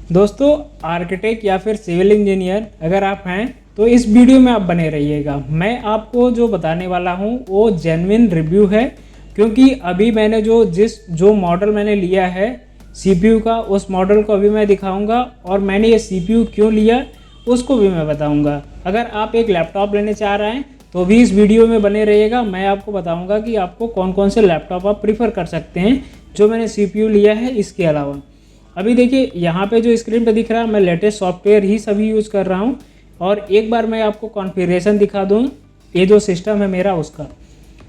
दोस्तों, आर्किटेक्ट या फिर सिविल इंजीनियर अगर आप हैं तो इस वीडियो में आप बने रहिएगा। मैं आपको जो बताने वाला हूँ वो जेन्युइन रिव्यू है, क्योंकि अभी मैंने जो मॉडल मैंने लिया है सीपीयू का, उस मॉडल को अभी मैं दिखाऊंगा और मैंने ये सीपीयू क्यों लिया उसको भी मैं बताऊंगा। अगर आप एक लैपटॉप लेने चाह रहे हैं तो भी इस वीडियो में बने रहिएगा। मैं आपको बताऊंगा कि आपको कौन कौन से लैपटॉप आप प्रीफर कर सकते हैं जो मैंने सीपीयू लिया है। इसके अलावा अभी देखिए यहाँ पे जो स्क्रीन पे दिख रहा है, मैं लेटेस्ट सॉफ्टवेयर ही सभी यूज़ कर रहा हूँ। और एक बार मैं आपको कॉन्फ़िगरेशन दिखा दूँ, ये जो सिस्टम है मेरा उसका,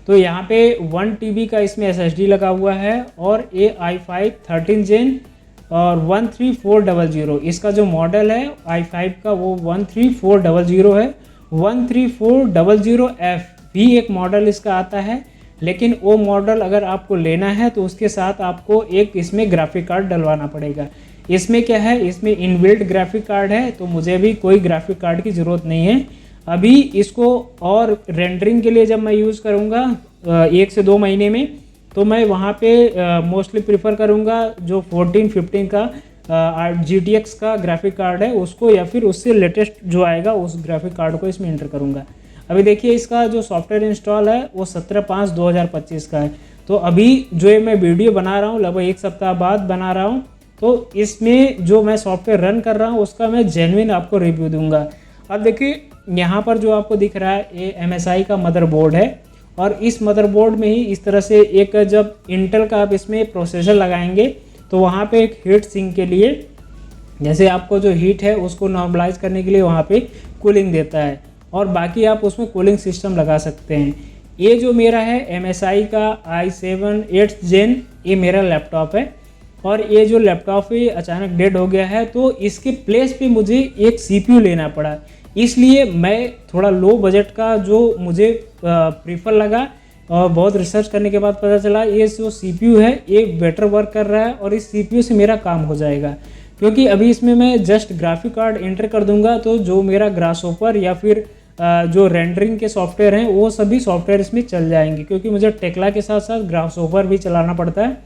तो यहाँ पे 1 TB का इसमें SSD लगा हुआ है और ये i5 13 जेन और 13400 इसका जो मॉडल है i5 का वो 13400 है। 13400F भी एक मॉडल इसका आता है, लेकिन वो मॉडल अगर आपको लेना है तो उसके साथ आपको एक इसमें ग्राफिक कार्ड डलवाना पड़ेगा। इसमें क्या है, इसमें इनबिल्ट ग्राफिक कार्ड है, तो मुझे भी कोई ग्राफिक कार्ड की ज़रूरत नहीं है अभी इसको। और रेंडरिंग के लिए जब मैं यूज़ करूँगा 1 से 2 महीने में, तो मैं वहाँ पे मोस्टली प्रीफर करूँगा जो 14-15 का GTX का ग्राफिक कार्ड है उसको, या फिर उससे लेटेस्ट जो आएगा उस ग्राफिक कार्ड को इसमें इंटर करूँगा। अभी देखिए इसका जो सॉफ्टवेयर इंस्टॉल है वो 17/5/2025 का है। तो अभी जो ये मैं वीडियो बना रहा हूँ लगभग 1 सप्ताह बाद बना रहा हूँ, तो इसमें जो मैं सॉफ्टवेयर रन कर रहा हूँ उसका मैं जेन्युइन आपको रिव्यू दूंगा। अब देखिए यहाँ पर जो आपको दिख रहा है ये MSI का मदरबोर्ड है, और इस मदरबोर्ड में ही इस तरह से एक जब इंटेल का आप इसमें प्रोसेसर लगाएंगे तो वहाँ पे एक हीट सिंक के लिए, जैसे आपको जो हीट है उसको नॉर्मलाइज करने के लिए वहाँ पे कूलिंग देता है, और बाकी आप उसमें कूलिंग सिस्टम लगा सकते हैं। ये जो मेरा है MSI का i7 8th जेन, ये मेरा लैपटॉप है। और ये जो लैपटॉप है अचानक डेड हो गया है, तो इसके प्लेस पे मुझे एक CPU लेना पड़ा, इसलिए मैं थोड़ा लो बजट का जो मुझे प्रीफर लगा, और बहुत रिसर्च करने के बाद पता चला ये जो CPU है ये बेटर वर्क कर रहा है और इस CPU से मेरा काम हो जाएगा। क्योंकि अभी इसमें मैं जस्ट ग्राफिक कार्ड एंटर कर दूंगा तो जो मेरा ग्रासहोपर या फिर जो रेंडरिंग के सॉफ्टवेयर हैं वो सभी सॉफ्टवेयर इसमें चल जाएंगे, क्योंकि मुझे टेक्ला के साथ साथ ग्रासहोपर भी चलाना पड़ता है,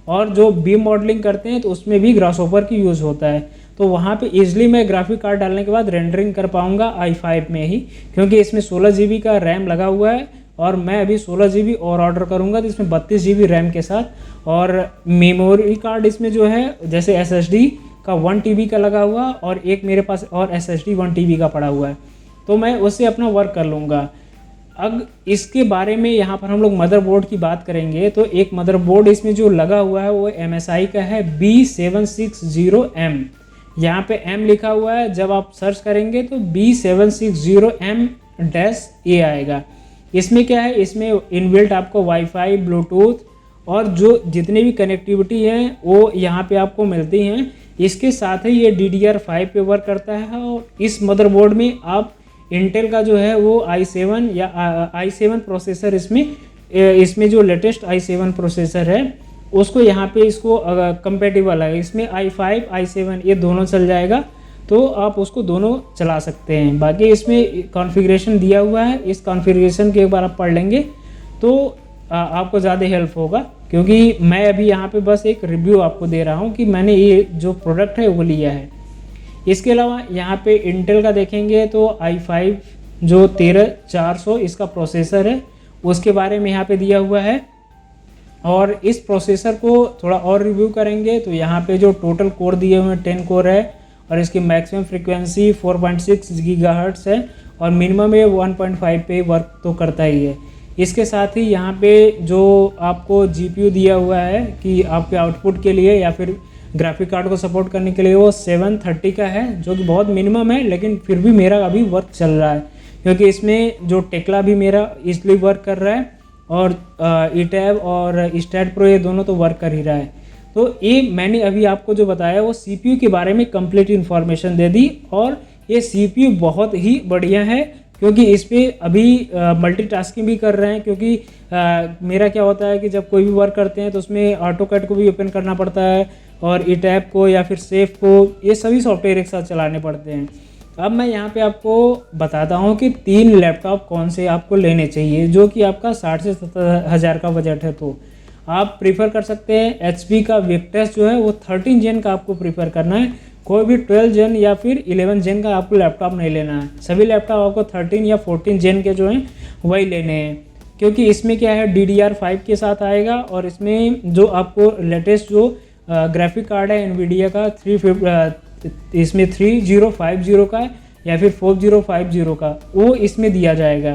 और जो बीम मॉडलिंग करते हैं तो उसमें भी ग्रासहोपर की यूज़ होता है। तो वहाँ पे इजीली मैं ग्राफिक कार्ड डालने के बाद रेंडरिंग कर पाऊँगा i5 में ही, क्योंकि इसमें 16 GB का रैम लगा हुआ है, और मैं अभी 16 GB और ऑर्डर करूँगा तो इसमें 32 GB रैम के साथ, और मेमोरी कार्ड इसमें जो है जैसे SSD का 1 TB का लगा हुआ, और एक मेरे पास और SSD 1 TB का पड़ा हुआ है, तो मैं उससे अपना वर्क कर लूँगा। अब इसके बारे में यहाँ पर हम लोग मदरबोर्ड की बात करेंगे, तो एक मदरबोर्ड इसमें जो लगा हुआ है वो MSI का है B760M। यहाँ पे M लिखा हुआ है, जब आप सर्च करेंगे तो B760M-A आएगा। इसमें क्या है, इसमें इनबिल्ट आपको वाईफाई, ब्लूटूथ और जो जितने भी कनेक्टिविटी हैं वो यहाँ पे आपको मिलती हैं। इसके साथ ही ये DDR5 पे वर्क करता है, और इस मदरबोर्ड में आप इंटेल का जो है वो i7 या i7 प्रोसेसर इसमें जो लेटेस्ट i7 प्रोसेसर है उसको यहाँ पे इसको कंपेटिबल है, इसमें i5 i7 ये दोनों चल जाएगा, तो आप उसको दोनों चला सकते हैं। बाकी इसमें कॉन्फ़िगरेशन दिया हुआ है, इस कॉन्फ़िगरेशन के एक बार आप पढ़ लेंगे तो आपको ज़्यादा हेल्प होगा, क्योंकि मैं अभी यहाँ पे बस एक रिव्यू आपको दे रहा हूँ कि मैंने ये जो प्रोडक्ट है वो लिया है। इसके अलावा यहाँ पे इंटेल का देखेंगे तो i5 जो 13400 इसका प्रोसेसर है उसके बारे में यहाँ पे दिया हुआ है, और इस प्रोसेसर को थोड़ा और रिव्यू करेंगे तो यहाँ पे जो टोटल कोर दिए हुए हैं 10 कोर है, और इसकी मैक्सिमम फ्रीक्वेंसी 4.6 GHz है, और मिनिमम ये 1.5 पे वर्क तो करता ही है। इसके साथ ही यहाँ पे जो आपको GPU दिया हुआ है कि आपके आउटपुट के लिए या फिर ग्राफिक कार्ड को सपोर्ट करने के लिए वो 730 का है, जो कि बहुत मिनिमम है, लेकिन फिर भी मेरा अभी वर्क चल रहा है, क्योंकि इसमें जो टेक्ला भी मेरा इसलिए वर्क कर रहा है, और ईटैब और स्टैट प्रो ये दोनों तो वर्क कर ही रहा है। तो ये मैंने अभी आपको जो बताया वो CPU के बारे में कंप्लीट इन्फॉर्मेशन दे दी, और ये CPU बहुत ही बढ़िया है, क्योंकि इस पर अभी मल्टीटास्किंग भी कर रहे हैं, क्योंकि मेरा क्या होता है कि जब कोई भी वर्क करते हैं तो उसमें ऑटोकैड को भी ओपन करना पड़ता है, और ईटैब को या फिर सेफ को, ये सभी सॉफ्टवेयर एक साथ चलाने पड़ते हैं। अब मैं यहाँ पे आपको बताता हूँ कि 3 लैपटॉप कौन से आपको लेने चाहिए, जो कि आपका 60 से 70 हज़ार का बजट है। तो आप प्रीफर कर सकते हैं HP का विक्टस जो है वो 13 जेन का आपको प्रीफर करना है। कोई भी 12 जेन या फिर 11 जेन का आपको लैपटॉप नहीं लेना है। सभी लैपटॉप आपको 13 या 14 जेन के जो हैं वही लेने हैं, क्योंकि इसमें क्या है DDR5 के साथ आएगा और इसमें जो आपको लेटेस्ट जो ग्राफिक कार्ड है एनवीडिया का इसमें 3050 का या फिर 4050 का वो इसमें दिया जाएगा।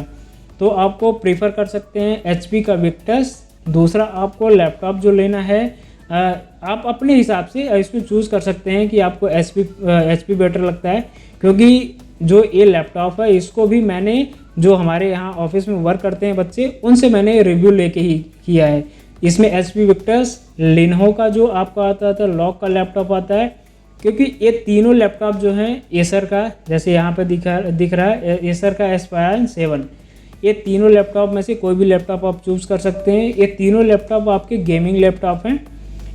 तो आपको प्रीफर कर सकते हैं HP का विक्टस। दूसरा आपको लैपटॉप जो लेना है आप अपने हिसाब से इसमें चूज़ कर सकते हैं कि आपको HP बेटर लगता है, क्योंकि जो ये लैपटॉप है इसको भी मैंने जो हमारे यहाँ ऑफिस में वर्क करते हैं बच्चे उनसे मैंने रिव्यू लेके ही किया है। इसमें HP विक्टस, लिनोवो का जो आपका आता था लॉक का लैपटॉप आता है, क्योंकि ये तीनों लैपटॉप जो हैं एसर का, जैसे यहाँ पे दिख रहा है एसर का एस्पायर 7, ये तीनों लैपटॉप में से कोई भी लैपटॉप आप चूज़ कर सकते हैं। ये तीनों लैपटॉप आपके गेमिंग लैपटॉप हैं।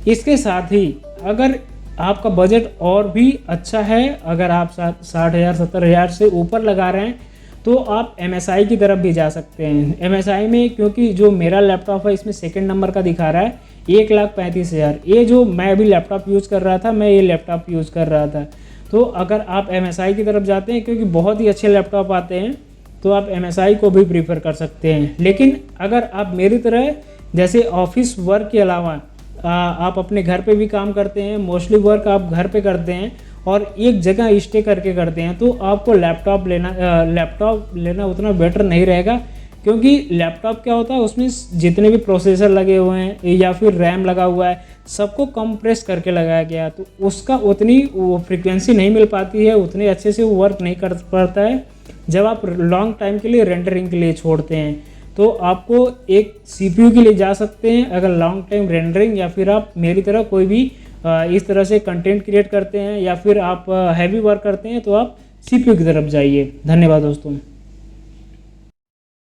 इसके साथ ही अगर आपका बजट और भी अच्छा है, अगर आप 60,000 70,000 से ऊपर लगा रहे हैं तो आप MSI की तरफ भी जा सकते हैं। MSI में क्योंकि जो मेरा लैपटॉप है इसमें सेकंड नंबर का दिखा रहा है 1,35,000। ये जो मैं अभी लैपटॉप यूज़ कर रहा था, मैं ये लैपटॉप यूज़ कर रहा था। तो अगर आप MSI की तरफ जाते हैं, क्योंकि बहुत ही अच्छे लैपटॉप आते हैं, तो आप MSI को भी प्रीफर कर सकते हैं। लेकिन अगर आप मेरी तरह जैसे ऑफिस वर्क के अलावा आप अपने घर पे भी काम करते हैं, मोस्टली वर्क आप घर पे करते हैं और एक जगह स्टे करके करते हैं, तो आपको लैपटॉप लेना उतना बेटर नहीं रहेगा। क्योंकि लैपटॉप क्या होता है उसमें जितने भी प्रोसेसर लगे हुए हैं या फिर रैम लगा हुआ है सबको कंप्रेस करके लगाया गया है, तो उसका उतनी वो फ्रीक्वेंसी नहीं मिल पाती है, उतने अच्छे से वो वर्क नहीं कर पाता है जब आप लॉन्ग टाइम के लिए रेंडरिंग के लिए छोड़ते हैं। तो आपको एक CPU के लिए जा सकते हैं अगर लॉन्ग टाइम रेंडरिंग, या फिर आप मेरी तरह कोई भी इस तरह से कंटेंट क्रिएट करते हैं या फिर आप हैवी वर्क करते हैं तो आप CPU की तरफ जाइए। धन्यवाद दोस्तों।